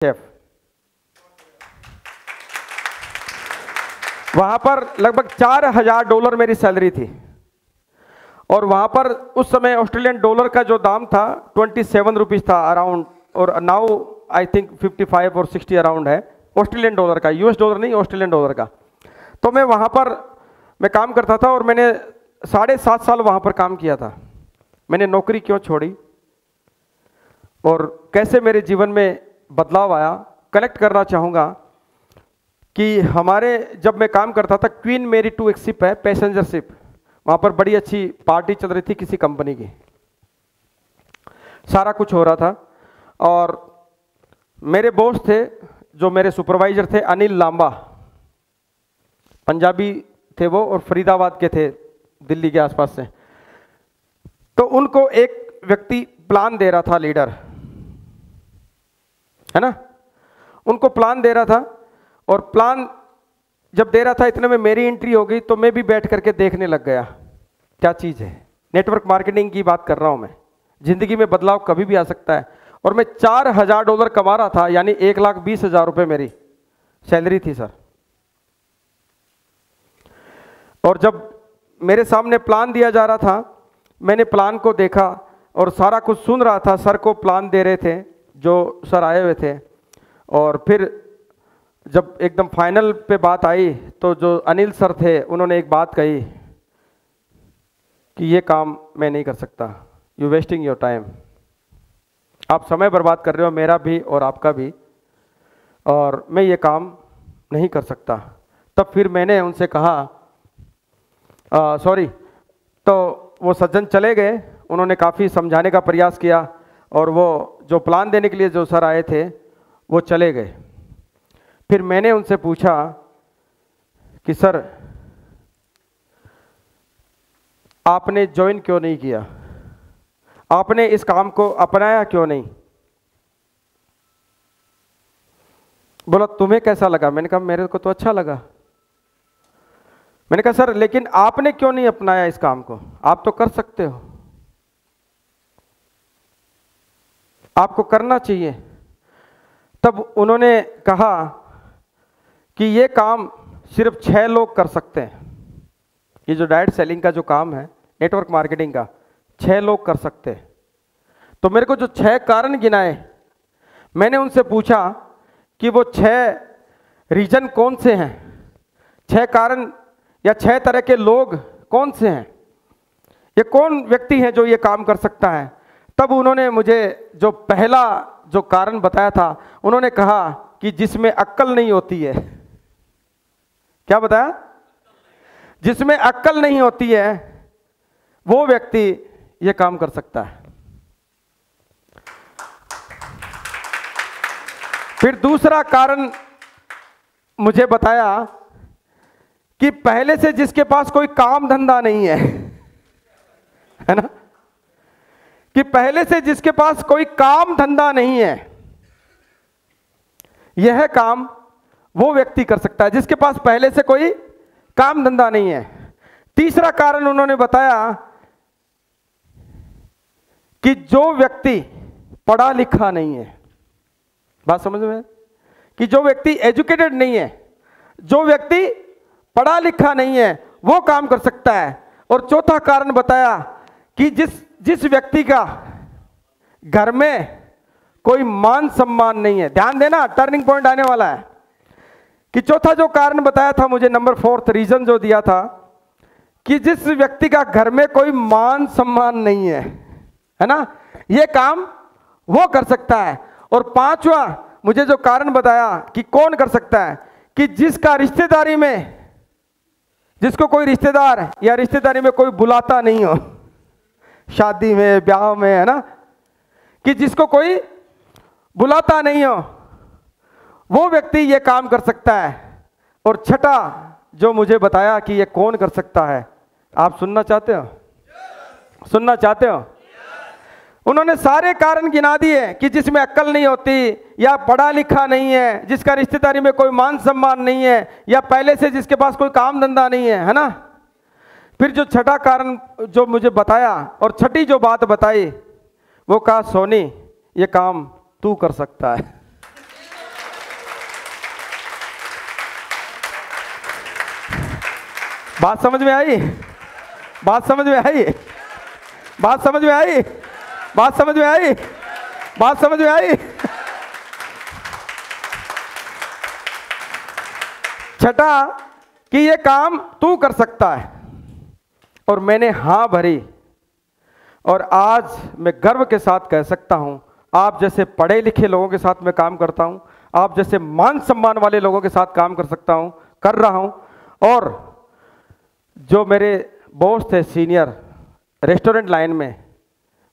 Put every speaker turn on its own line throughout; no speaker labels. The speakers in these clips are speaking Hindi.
शेफ। वहां पर लगभग $4000 मेरी सैलरी थी, और वहां पर उस समय ऑस्ट्रेलियन डॉलर का जो दाम था 27 रुपीज़ था अराउंड, और नाउ आई थिंक 55 और 60 अराउंड है ऑस्ट्रेलियन डॉलर का, यूएस डॉलर नहीं, ऑस्ट्रेलियन डॉलर का। तो मैं वहां पर मैं काम करता था, और मैंने 7.5 साल वहां पर काम किया था। मैंने नौकरी क्यों छोड़ी और कैसे मेरे जीवन में बदलाव आया, कनेक्ट करना चाहूँगा कि हमारे जब मैं काम करता था, क्वीन मेरी 2 एक शिप है, पैसेंजर शिप, वहाँ पर बड़ी अच्छी पार्टी चल रही थी किसी कंपनी की, सारा कुछ हो रहा था। और मेरे बॉस थे, जो मेरे सुपरवाइजर थे, अनिल लांबा, पंजाबी थे वो, और फरीदाबाद के थे, दिल्ली के आसपास से। तो उनको एक व्यक्ति प्लान दे रहा था, लीडर है ना, उनको प्लान दे रहा था, और प्लान जब दे रहा था इतने में मेरी एंट्री हो गई। तो मैं भी बैठ करके देखने लग गया क्या चीज़ है। नेटवर्क मार्केटिंग की बात कर रहा हूं मैं, जिंदगी में बदलाव कभी भी आ सकता है। और मैं $4000 कमा रहा था, यानी 1,20,000 रुपये मेरी सैलरी थी सर। और जब मेरे सामने प्लान दिया जा रहा था, मैंने प्लान को देखा और सारा कुछ सुन रहा था। सर को प्लान दे रहे थे, जो सर आए हुए थे। और फिर जब एकदम फाइनल पे बात आई, तो जो अनिल सर थे उन्होंने एक बात कही कि ये काम मैं नहीं कर सकता, यू वेस्टिंग योर टाइम, आप समय बर्बाद कर रहे हो, मेरा भी और आपका भी, और मैं ये काम नहीं कर सकता। तब फिर मैंने उनसे कहा सॉरी। तो वो सज्जन चले गए, उन्होंने काफ़ी समझाने का प्रयास किया, और वो जो प्लान देने के लिए जो सर आए थे वो चले गए। फिर मैंने उनसे पूछा कि सर आपने ज्वाइन क्यों नहीं किया, आपने इस काम को अपनाया क्यों नहीं। बोला तुम्हें कैसा लगा। मैंने कहा मेरे को तो अच्छा लगा। मैंने कहा सर लेकिन आपने क्यों नहीं अपनाया इस काम को, आप तो कर सकते हो, आपको करना चाहिए। तब उन्होंने कहा कि ये काम सिर्फ 6 लोग कर सकते हैं, ये जो डायरेक्ट सेलिंग का जो काम है, नेटवर्क मार्केटिंग का, 6 लोग कर सकते हैं। तो मेरे को जो 6 कारण गिनाए, मैंने उनसे पूछा कि वो 6 रीजन कौन से हैं, 6 कारण या 6 तरह के लोग कौन से हैं, ये कौन व्यक्ति है जो ये काम कर सकता है। तब उन्होंने मुझे जो पहला जो कारण बताया था, उन्होंने कहा कि जिसमें अक्ल नहीं होती है। क्या बताया? जिसमें अक्ल नहीं होती है वो व्यक्ति ये काम कर सकता है। फिर दूसरा कारण मुझे बताया कि पहले से जिसके पास कोई काम धंधा नहीं है ना, कि पहले से जिसके पास कोई काम धंधा नहीं है, यह काम वो व्यक्ति कर सकता है जिसके पास पहले से कोई काम धंधा नहीं है। तीसरा कारण उन्होंने बताया कि जो व्यक्ति पढ़ा लिखा नहीं है, बात समझ में, कि जो व्यक्ति एजुकेटेड नहीं है, जो व्यक्ति पढ़ा लिखा नहीं है, वो काम कर सकता है। और चौथा कारण बताया कि जिस व्यक्ति का घर में कोई मान सम्मान नहीं है। ध्यान देना, टर्निंग पॉइंट आने वाला है। कि चौथा जो कारण बताया था मुझे, नंबर 4th रीजन जो दिया था, कि जिस व्यक्ति का घर में कोई मान सम्मान नहीं है ना, ये काम वो कर सकता है। और 5वां मुझे जो कारण बताया कि कौन कर सकता है, कि जिसका रिश्तेदारी में, जिसको कोई रिश्तेदार या रिश्तेदारी में कोई बुलाता नहीं हो, शादी में ब्याह में, है ना, कि जिसको कोई बुलाता नहीं हो, वो व्यक्ति ये काम कर सकता है। और छठा जो मुझे बताया कि ये कौन कर सकता है, आप सुनना चाहते हो? सुनना चाहते हो? उन्होंने सारे कारण गिना दिए कि जिसमें अक्ल नहीं होती, या पढ़ा लिखा नहीं है, जिसका रिश्तेदारी में कोई मान सम्मान नहीं है, या पहले से जिसके पास कोई काम धंधा नहीं है ना। फिर जो छठा कारण जो मुझे बताया और छठी जो बात बताई, वो कहा सोनी ये काम तू कर सकता है। बात समझ में आई? बात समझ में आई? बात समझ में आई? बात समझ में आई? बात समझ में आई? छठा कि ये काम तू कर सकता है, और मैंने हां भरी, और आज मैं गर्व के साथ कह सकता हूं आप जैसे पढ़े लिखे लोगों के साथ मैं काम करता हूं, आप जैसे मान सम्मान वाले लोगों के साथ काम कर सकता हूं, कर रहा हूं। और जो मेरे बॉस थे सीनियर रेस्टोरेंट लाइन में,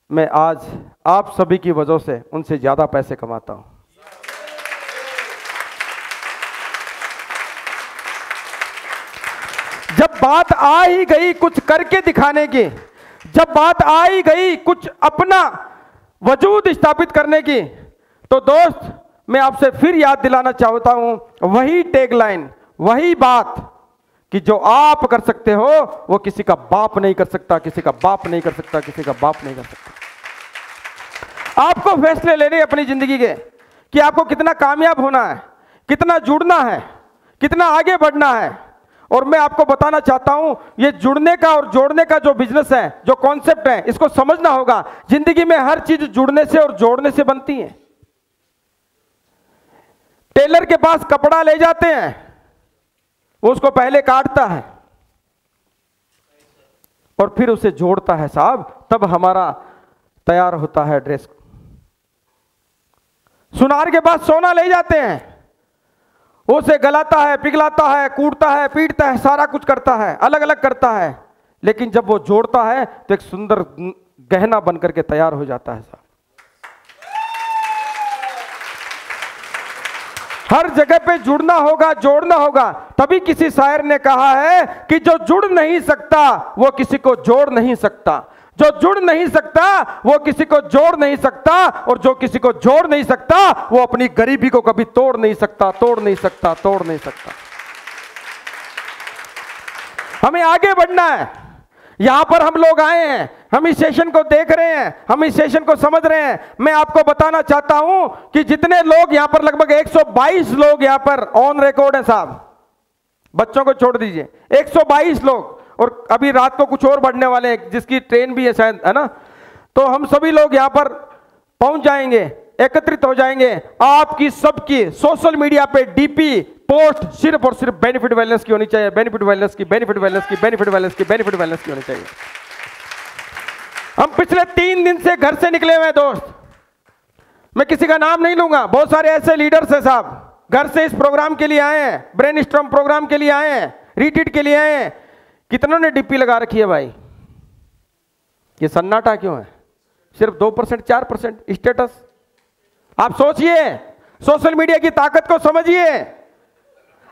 मैं आज आप सभी की वजह से उनसे ज्यादा पैसे कमाता हूं। जब बात आ ही गई कुछ करके दिखाने की, जब बात आ ही गई कुछ अपना वजूद स्थापित करने की, तो दोस्त मैं आपसे फिर याद दिलाना चाहता हूं वही टैगलाइन, वही बात कि जो आप कर सकते हो वो किसी का बाप नहीं कर सकता, किसी का बाप नहीं कर सकता, किसी का बाप नहीं कर सकता। आपको फैसले लेने अपनी जिंदगी के कि आपको कितना कामयाब होना है, कितना जुड़ना है, कितना आगे बढ़ना है। और मैं आपको बताना चाहता हूं ये जुड़ने का और जोड़ने का जो बिजनेस है, जो कॉन्सेप्ट है, इसको समझना होगा। जिंदगी में हर चीज जुड़ने से और जोड़ने से बनती है। टेलर के पास कपड़ा ले जाते हैं, वो उसको पहले काटता है और फिर उसे जोड़ता है साहब, तब हमारा तैयार होता है ड्रेस। सुनार के पास सोना ले जाते हैं, उसे गलाता है, पिघलाता है, कूटता है, पीटता है, सारा कुछ करता है, अलग अलग करता है, लेकिन जब वो जोड़ता है तो एक सुंदर गहना बनकर के तैयार हो जाता है साहब। हर जगह पे जुड़ना होगा, जोड़ना होगा। तभी किसी शायर ने कहा है कि जो जुड़ नहीं सकता वो किसी को जोड़ नहीं सकता, जो जुड़ नहीं सकता वो किसी को जोड़ नहीं सकता, और जो किसी को जोड़ नहीं सकता वो अपनी गरीबी को कभी तोड़ नहीं सकता, तोड़ नहीं सकता, तोड़ नहीं सकता। हमें आगे बढ़ना है। यहां पर हम लोग आए हैं, हम इस सेशन को देख रहे हैं, हम इस सेशन को समझ रहे हैं। मैं आपको बताना चाहता हूं कि जितने लोग यहां पर, लगभग 122 लोग यहां पर ऑन रिकॉर्ड है साहब, बच्चों को छोड़ दीजिए, 122 लोग, और अभी रात को कुछ और बढ़ने वाले हैं जिसकी ट्रेन भी है शायद, है ना। तो हम सभी लोग यहां पर पहुंच जाएंगे, एकत्रित हो जाएंगे। आपकी सबकी सोशल मीडिया पे डीपी पोस्ट सिर्फ और सिर्फ बेनिफिट वेलनेस की होनी चाहिए, बेनिफिट वेलनेस की, बेनिफिट वेलनेस की, बेनिफिट वेलनेस की, बेनिफिट वेलनेस की होनी चाहिए। हम पिछले 3 दिन से घर से निकले हुए हैं दोस्त, मैं किसी का नाम नहीं लूंगा। बहुत सारे ऐसे लीडर्स हैं साहब, घर से इस प्रोग्राम के लिए आए हैं, ब्रेनस्टॉर्म प्रोग्राम के लिए आए हैं, रिट्रीट के लिए आए हैं। कितनों ने डीपी लगा रखी है भाई? ये सन्नाटा क्यों है? सिर्फ 2%, 4% स्टेटस। आप सोचिए, सोशल मीडिया की ताकत को समझिए।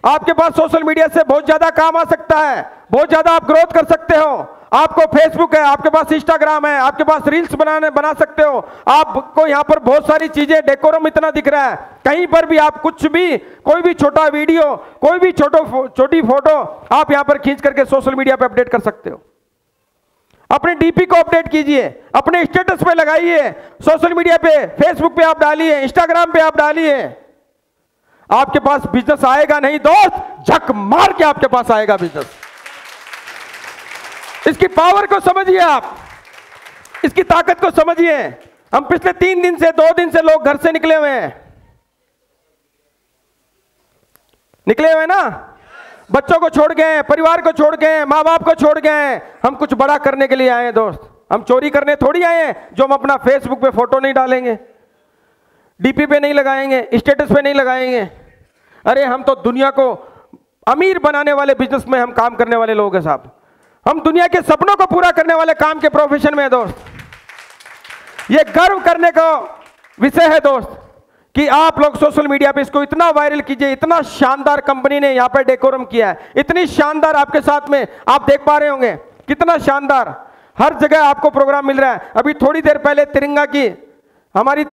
आपके पास सोशल मीडिया से बहुत ज्यादा काम आ सकता है, बहुत ज्यादा आप ग्रोथ कर सकते हो। आपको फेसबुक है, आपके पास इंस्टाग्राम है, आपके पास रील्स बना सकते हो। आपको यहाँ पर बहुत सारी चीजें, डेकोरम इतना दिख रहा है, कहीं पर भी आप कुछ भी, कोई भी छोटा वीडियो, कोई भी छोटी फोटो आप यहाँ पर खींच करके सोशल मीडिया पे अपडेट कर सकते हो। अपने डीपी को अपडेट कीजिए, अपने स्टेटस पे लगाइए, सोशल मीडिया पे, फेसबुक पे आप डालिए, इंस्टाग्राम पे आप डालिए। आपके पास बिजनेस आएगा नहीं दोस्त, झक मार के आपके पास आएगा बिजनेस। इसकी पावर को समझिए, आप इसकी ताकत को समझिए। हम पिछले 3 दिन से, 2 दिन से लोग घर से निकले हुए हैं, निकले हुए ना, बच्चों को छोड़ गए, परिवार को छोड़ गए, माँ बाप को छोड़ गए। हम कुछ बड़ा करने के लिए आए हैं दोस्त, हम चोरी करने थोड़ी आए हैं जो हम अपना फेसबुक पे फोटो नहीं डालेंगे, डीपी पे नहीं लगाएंगे, स्टेटस पे नहीं लगाएंगे। अरे हम तो दुनिया को अमीर बनाने वाले बिजनेस में हम काम करने वाले लोग हैं साहब। हम दुनिया के सपनों को पूरा करने वाले काम के प्रोफेशन में है दोस्त। ये गर्व करने का विषय है दोस्त कि आप लोग सोशल मीडिया पे इसको इतना वायरल कीजिए। इतना शानदार कंपनी ने यहाँ पे डेकोरम किया है, इतनी शानदार आपके साथ में आप देख पा रहे होंगे, कितना शानदार हर जगह आपको प्रोग्राम मिल रहा है। अभी थोड़ी देर पहले तिरंगा की, हमारी